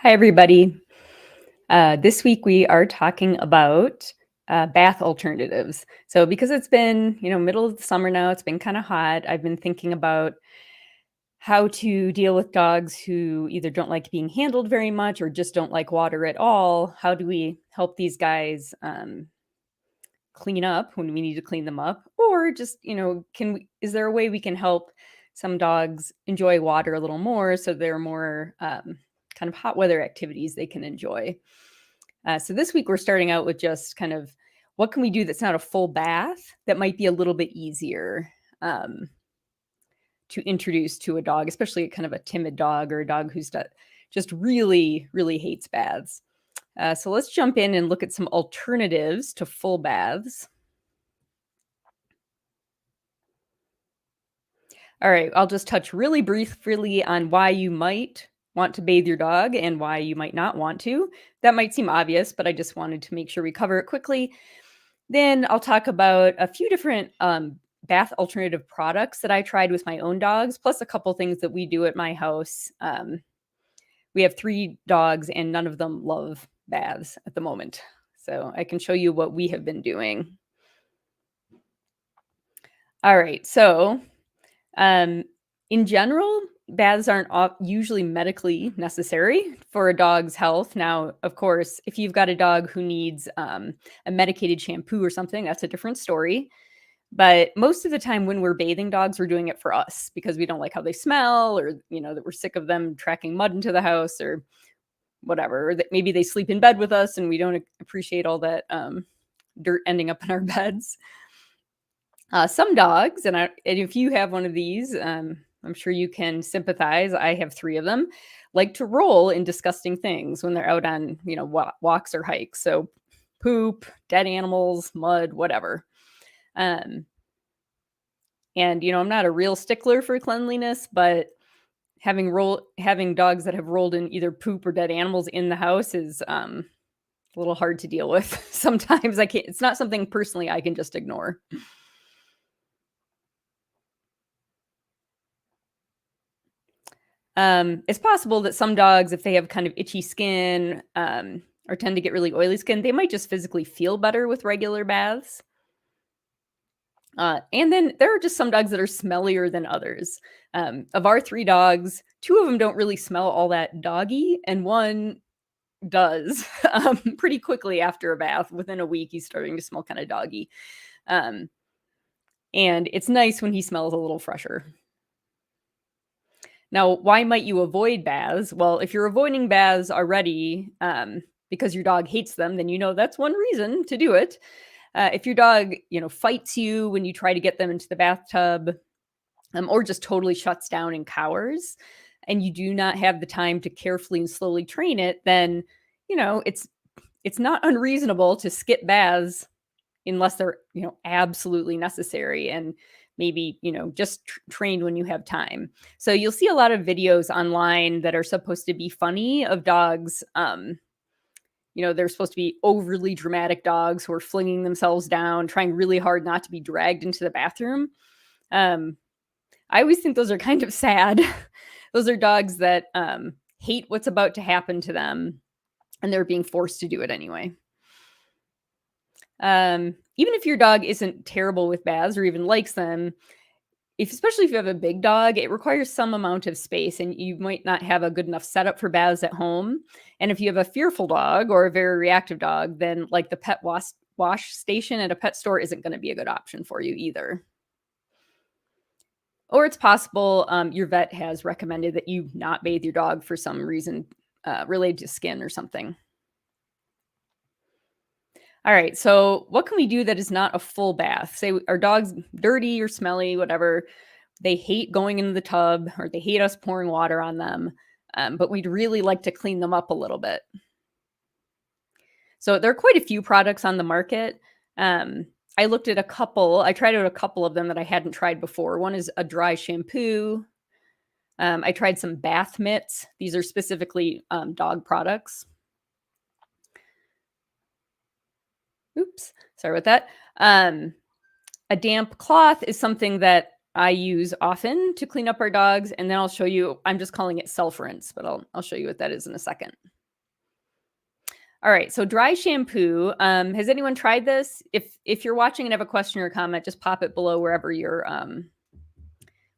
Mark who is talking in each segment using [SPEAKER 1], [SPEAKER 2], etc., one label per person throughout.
[SPEAKER 1] Hi, everybody. This week we are talking about bath alternatives. So, because it's been, middle of the summer now, it's been kind of hot. I've been thinking about how to deal with dogs who either don't like being handled very much or just don't like water at all. How do we help these guys clean up when we need to clean them up, or just, is there a way we can help some dogs enjoy water a little more so there are more kind of hot weather activities they can enjoy? So this week we're starting out with just kind of what can we do that's not a full bath that might be a little bit easier um, to introduce to a dog, especially kind of a timid dog or a dog who's just really, really hates baths. So let's jump in and look at some alternatives to full baths. All right, I'll just touch really briefly on why you might want to bathe your dog and why you might not want to. That might seem obvious, but I just wanted to make sure we cover it quickly. Then I'll talk about a few different bath alternative products that I tried with my own dogs, plus a couple things that we do at my house. We have 3 dogs, and none of them love baths at the moment. So I can show you what we have been doing. All right, so Um, in general, baths aren't usually medically necessary for a dog's health. Now, of course, if you've got a dog who needs a medicated shampoo or something, that's a different story. But most of the time, when we're bathing dogs, we're doing it for us because we don't like how they smell, or that we're sick of them tracking mud into the house, or whatever. Or that maybe they sleep in bed with us, and we don't appreciate all that dirt ending up in our beds. Some dogs, and if you have one of these, I'm sure you can sympathize. I have 3 of them, like to roll in disgusting things when they're out on, walks or hikes. So poop, dead animals, mud, whatever. Um, and I'm not a real stickler for cleanliness, but having dogs that have rolled in either poop or dead animals in the house is a little hard to deal with. Sometimes I can't. It's not something personally I can just ignore. It's possible that some dogs, if they have kind of itchy skin, or tend to get really oily skin, they might just physically feel better with regular baths. And then there are just some dogs that are smellier than others. Of our 3 dogs, 2 of them don't really smell all that doggy, and one does pretty quickly after a bath. Within a week, he's starting to smell kind of doggy. Um, and it's nice when he smells a little fresher. Now, why might you avoid baths? Well, if you're avoiding baths already because your dog hates them, then that's one reason to do it. If your dog, fights you when you try to get them into the bathtub, or just totally shuts down and cowers, and you do not have the time to carefully and slowly train it, then it's not unreasonable to skip baths unless they're absolutely necessary, and maybe just trained when you have time. So you'll see a lot of videos online that are supposed to be funny of dogs. They're supposed to be overly dramatic dogs who are flinging themselves down, trying really hard not to be dragged into the bathroom. I always think those are kind of sad. Those are dogs that hate what's about to happen to them, and they're being forced to do it anyway. Even if your dog isn't terrible with baths or even likes them, especially if you have a big dog, it requires some amount of space, and you might not have a good enough setup for baths at home. And if you have a fearful dog or a very reactive dog, then like the pet wash station at a pet store isn't going to be a good option for you either. Or it's possible your vet has recommended that you not bathe your dog for some reason related to skin or something. All right, so what can we do that is not a full bath? Say our dog's dirty or smelly, whatever. They hate going into the tub, or they hate us pouring water on them, but we'd really like to clean them up a little bit. So there are quite a few products on the market. I looked at a couple. I tried out a couple of them that I hadn't tried before. One is a dry shampoo. I tried some bath mitts. These are specifically dog products. Oops, sorry about that. A damp cloth is something that I use often to clean up our dogs, and then I'll show you. I'm just calling it self rinse, but I'll show you what that is in a second. All right, so dry shampoo. Has anyone tried this? If you're watching and have a question or a comment, just pop it below wherever you're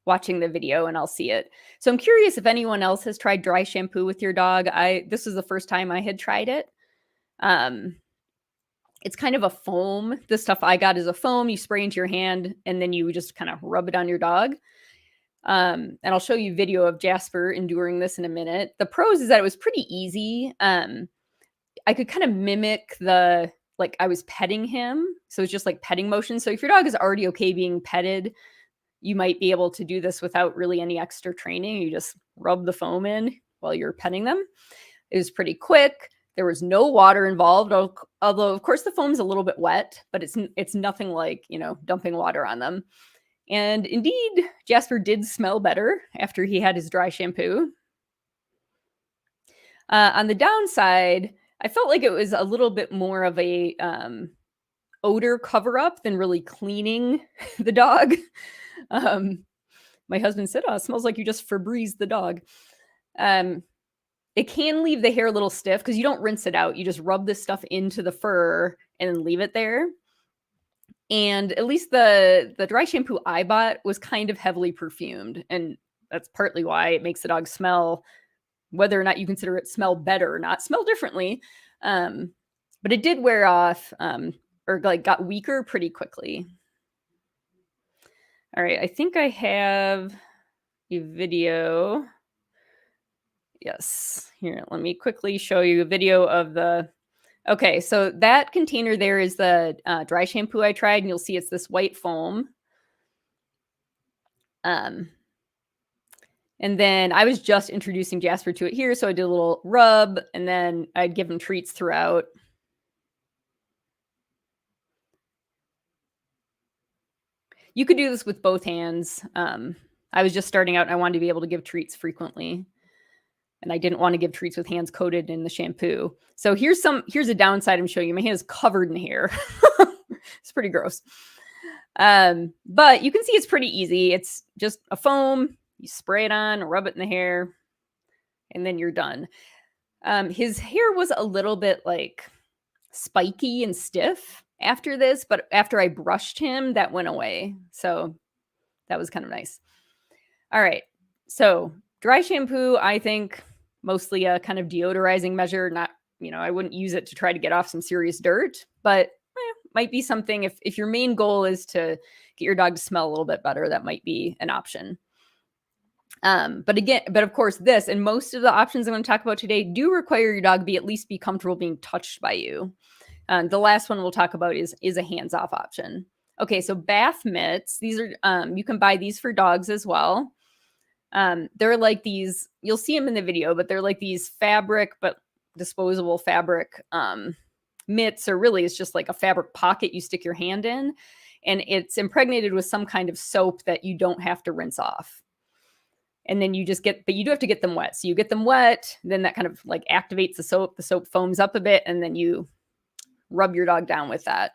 [SPEAKER 1] watching the video, and I'll see it. So I'm curious if anyone else has tried dry shampoo with your dog. This was the first time I had tried it. Um, it's kind of a foam. The stuff I got is a foam. You spray into your hand, and then you just kind of rub it on your dog. And I'll show you video of Jasper enduring this in a minute. The pros is that it was pretty easy. I could kind of mimic like I was petting him. So it's just like petting motion. So if your dog is already okay being petted, you might be able to do this without really any extra training. You just rub the foam in while you're petting them. It was pretty quick. There was no water involved, although of course the foam's a little bit wet, but it's nothing like, dumping water on them. And indeed, Jasper did smell better after he had his dry shampoo. On the downside, I felt like it was a little bit more of a odor cover up than really cleaning the dog. My husband said, "Oh, it smells like you just Febreze the dog." It can leave the hair a little stiff because you don't rinse it out. You just rub this stuff into the fur and then leave it there. And at least the dry shampoo I bought was kind of heavily perfumed, and that's partly why it makes the dog smell, whether or not you consider it smell better or not, smell differently. But it did wear off, or like got weaker pretty quickly. All right, I think I have a video. Yes, here, let me quickly show you a video of okay, so that container there is the dry shampoo I tried, and you'll see it's this white foam. And then I was just introducing Jasper to it here, so I did a little rub, and then I'd give him treats throughout. You could do this with both hands. I was just starting out, and I wanted to be able to give treats frequently, and I didn't want to give treats with hands coated in the shampoo. So here's a downside I'm showing you. My hand is covered in hair. It's pretty gross. But you can see it's pretty easy. It's just a foam. You spray it on, rub it in the hair, and then you're done. His hair was a little bit like spiky and stiff after this, but after I brushed him, that went away. So that was kind of nice. All right. So dry shampoo, I think mostly a kind of deodorizing measure. Not, I wouldn't use it to try to get off some serious dirt, but might be something if your main goal is to get your dog to smell a little bit better, that might be an option. But of course, this and most of the options I'm going to talk about today do require your dog at least be comfortable being touched by you. The last one we'll talk about is a hands-off option. Okay, so bath mitts. These are you can buy these for dogs as well. They're like these. You'll see them in the video, but they're like these fabric, but disposable fabric mitts, or really it's just like a fabric pocket you stick your hand in, and it's impregnated with some kind of soap that you don't have to rinse off. And then you just but you do have to get them wet. So you get them wet, then that kind of like activates the soap. The soap foams up a bit, and then you rub your dog down with that.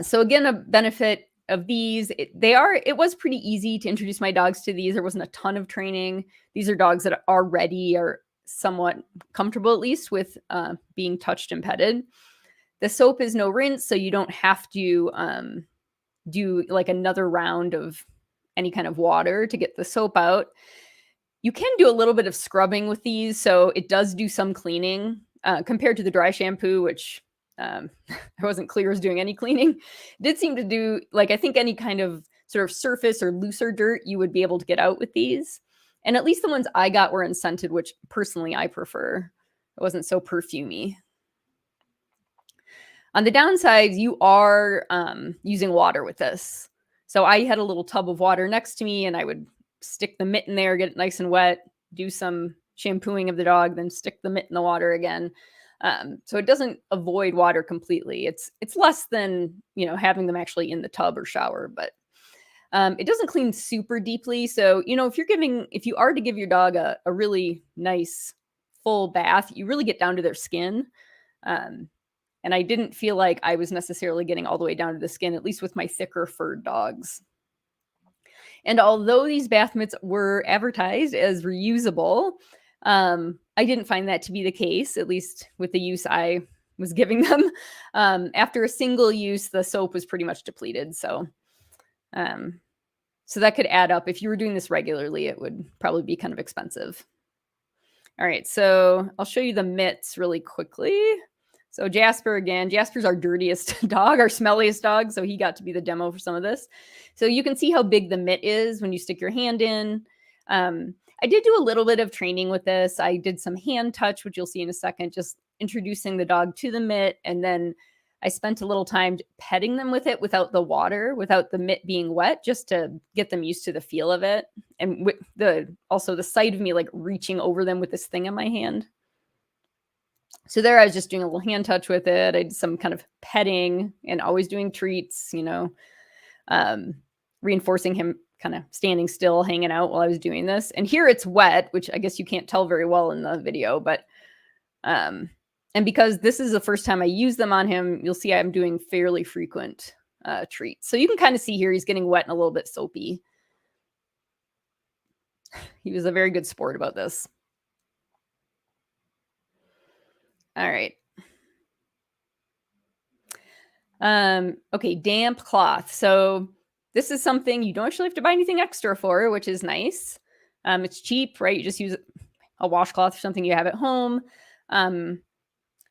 [SPEAKER 1] So again, a benefit of these, it was pretty easy to introduce my dogs to these. There wasn't a ton of training. These are dogs that already are somewhat comfortable, at least with being touched and petted. The soap is no rinse, so you don't have to do like another round of any kind of water to get the soap out. You can do a little bit of scrubbing with these, so it does do some cleaning compared to the dry shampoo, which I wasn't clear was doing any cleaning. It did seem to do, like, I think any kind of sort of surface or looser dirt you would be able to get out with these. And at least the ones I got were unscented, which personally I prefer. It wasn't so perfumey. On the downsides, you are using water with this. So I had a little tub of water next to me, and I would stick the mitt in there, get it nice and wet, do some shampooing of the dog, then stick the mitt in the water again. So it doesn't avoid water completely. It's less than, having them actually in the tub or shower, but it doesn't clean super deeply. So, if you are to give your dog a really nice full bath, you really get down to their skin. And I didn't feel like I was necessarily getting all the way down to the skin, at least with my thicker furred dogs. And although these bath mitts were advertised as reusable, I didn't find that to be the case, at least with the use I was giving them. After a single use, the soap was pretty much depleted. Um, so that could add up. If you were doing this regularly, it would probably be kind of expensive. All right, so I'll show you the mitts really quickly. So Jasper again, Jasper's our dirtiest dog, our smelliest dog, so he got to be the demo for some of this. So you can see how big the mitt is when you stick your hand in. I did do a little bit of training with this. I did some hand touch, which you'll see in a second, just introducing the dog to the mitt, and then I spent a little time petting them with it without the water, without the mitt being wet, just to get them used to the feel of it. And with also the sight of me like reaching over them with this thing in my hand. So there I was just doing a little hand touch with it. I did some kind of petting and always doing treats, reinforcing him kind of standing still, hanging out while I was doing this. And here it's wet, which I guess you can't tell very well in the video, but and because this is the first time I use them on him, you'll see I'm doing fairly frequent treats. So you can kind of see here he's getting wet and a little bit soapy. He was a very good sport about this. All right. Okay, damp cloth. So this is something you don't actually have to buy anything extra for, which is nice. It's cheap, right? You just use a washcloth or something you have at home.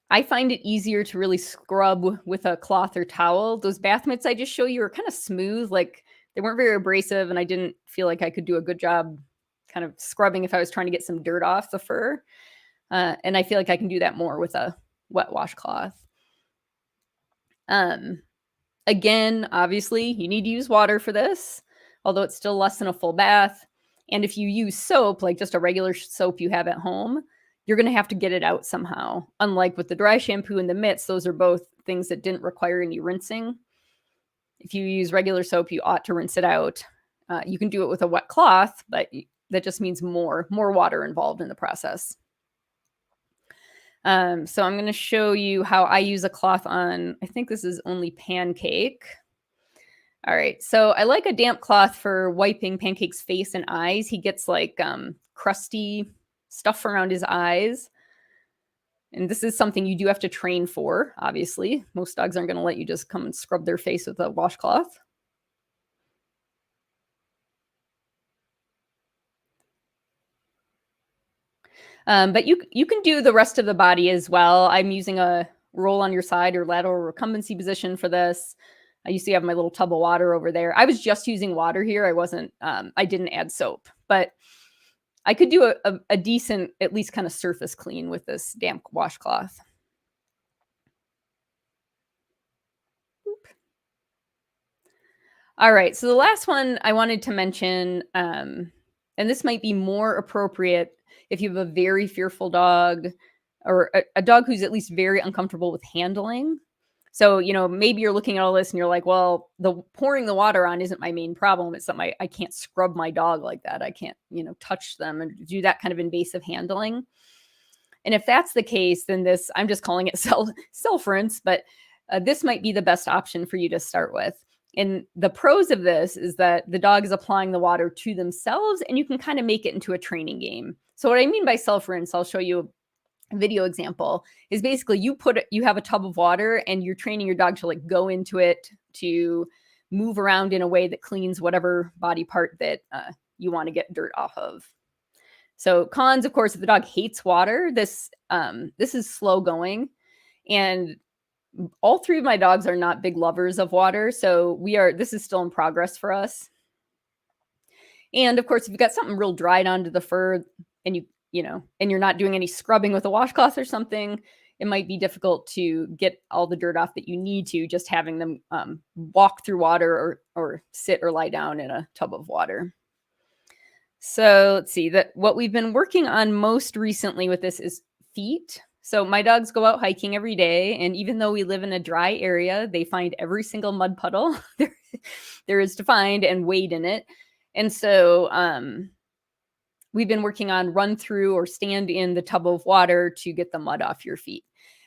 [SPEAKER 1] I find it easier to really scrub with a cloth or towel. Those bath mitts I just show you are kind of smooth, like they weren't very abrasive, and I didn't feel like I could do a good job kind of scrubbing if I was trying to get some dirt off the fur. And I feel like I can do that more with a wet washcloth. Again, obviously, you need to use water for this, although it's still less than a full bath. And if you use soap, like just a regular soap you have at home, you're going to have to get it out somehow. Unlike with the dry shampoo and the mitts, those are both things that didn't require any rinsing. If you use regular soap, you ought to rinse it out. You can do it with a wet cloth, but that just means more water involved in the process. So I'm going to show you how I use a cloth on, I think this is only Pancake. All right, so I like a damp cloth for wiping Pancake's face and eyes. He gets like crusty stuff around his eyes. And this is something you do have to train for, obviously. Most dogs aren't going to let you just come and scrub their face with a washcloth. But you can do the rest of the body as well. I'm using a roll on your side or lateral recumbency position for this. You see I have my little tub of water over there. I was just using water here. I didn't add soap, but I could do a decent, at least kind of surface clean with this damp washcloth. All right, so the last one I wanted to mention, and this might be more appropriate if you have a very fearful dog or a dog who's at least very uncomfortable with handling. So, maybe you're looking at all this and you're like, well, pouring the water on isn't my main problem. It's that I can't scrub my dog like that. I can't, touch them and do that kind of invasive handling. And if that's the case, then I'm just calling it self-rinse, but this might be the best option for you to start with. And the pros of this is that the dog is applying the water to themselves and you can kind of make it into a training game. So what I mean by self-rinse, I'll show you a video example, is basically you have a tub of water and you're training your dog to like go into it, to move around in a way that cleans whatever body part that you want to get dirt off of. So cons, of course, if the dog hates water, this is slow going. And all three of my dogs are not big lovers of water. So this is still in progress for us. And of course, if you've got something real dried onto the fur and and you're not doing any scrubbing with a washcloth or something, it might be difficult to get all the dirt off that you need to just having them walk through water or sit or lie down in a tub of water. So let's see, what we've been working on most recently with this is feet. So my dogs go out hiking every day, and even though we live in a dry area, they find every single mud puddle there is to find and wade in it. And so we've been working on run through or stand in the tub of water to get the mud off your feet.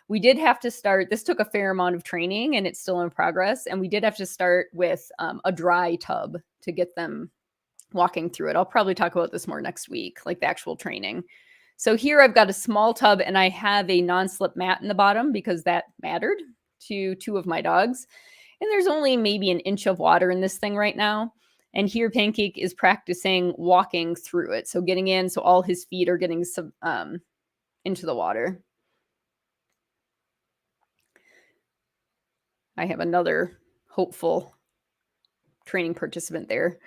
[SPEAKER 1] We did have to start, this took a fair amount of training and it's still in progress. And we did have to start with a dry tub to get them walking through it. I'll probably talk about this more next week, like the actual training. So here I've got a small tub and I have a non-slip mat in the bottom because that mattered to two of my dogs. And there's only maybe an inch of water in this thing right now. And here Pancake is practicing walking through it. So getting in, so all his feet are getting into the water. I have another hopeful training participant there.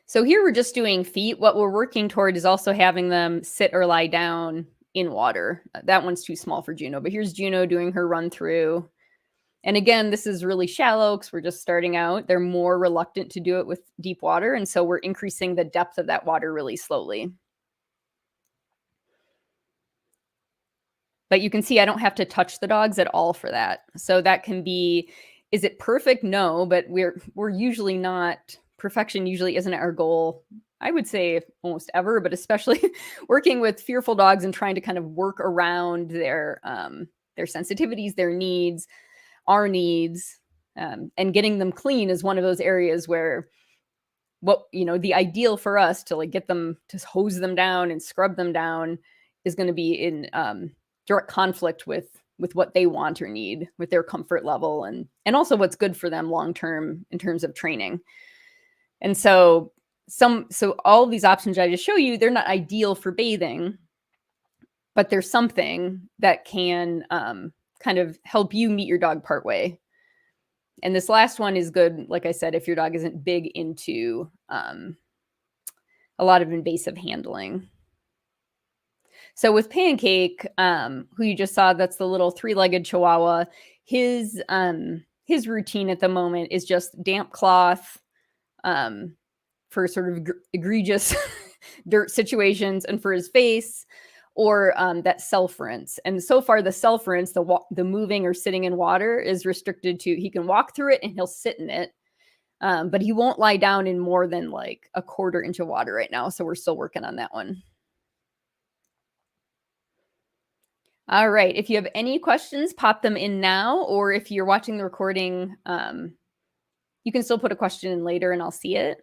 [SPEAKER 1] So here we're just doing feet. What we're working toward is also having them sit or lie down in water. That one's too small for Juno, but here's Juno doing her run through. And again, this is really shallow because we're just starting out. They're more reluctant to do it with deep water. And so we're increasing the depth of that water really slowly. But you can see I don't have to touch the dogs at all for that. So that can be, is it perfect? No, but we're usually not, perfection usually isn't our goal. I would say almost ever, but especially working with fearful dogs and trying to kind of work around their sensitivities, their needs, our needs, and getting them clean is one of those areas where the ideal for us to like get them to hose them down and scrub them down is going to be in direct conflict with what they want or need, with their comfort level, and also what's good for them long term in terms of training. And so all of these options I just show you, they're not ideal for bathing, but there's something that can kind of help you meet your dog partway. And this last one is good, like I said, if your dog isn't big into a lot of invasive handling. So with Pancake, who you just saw, that's the little 3-legged Chihuahua, his routine at the moment is just damp cloth for sort of egregious dirt situations, and for his face, or that self-rinse. And so far, the self-rinse, the moving or sitting in water, is restricted to, he can walk through it and he'll sit in it, but he won't lie down in more than like a 1/4 inch of water right now. So we're still working on that one. All right. If you have any questions, pop them in now, or if you're watching the recording, you can still put a question in later and I'll see it.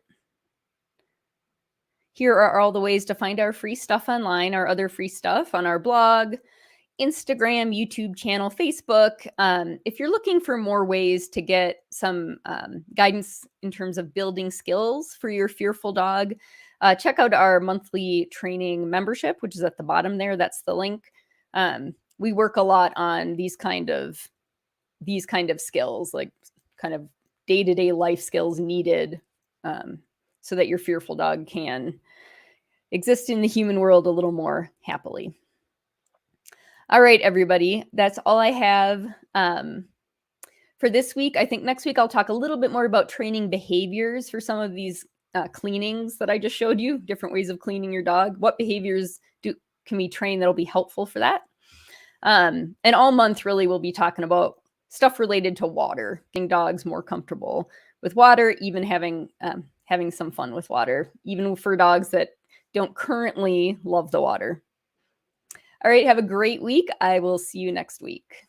[SPEAKER 1] Here are all the ways to find our free stuff online, our other free stuff on our blog, Instagram, YouTube channel, Facebook. If you're looking for more ways to get some guidance in terms of building skills for your fearful dog, check out our monthly training membership, which is at the bottom there. That's the link. We work a lot on these kind of skills, like kind of day-to-day life skills needed so that your fearful dog can exist in the human world a little more happily. All right, everybody, that's all I have for this week. I think next week I'll talk a little bit more about training behaviors for some of these cleanings that I just showed you, different ways of cleaning your dog. What behaviors can we train that'll be helpful for that? And all month, really, we'll be talking about stuff related to water, getting dogs more comfortable with water, even having some fun with water, even for dogs that don't currently love the water. All right, have a great week. I will see you next week.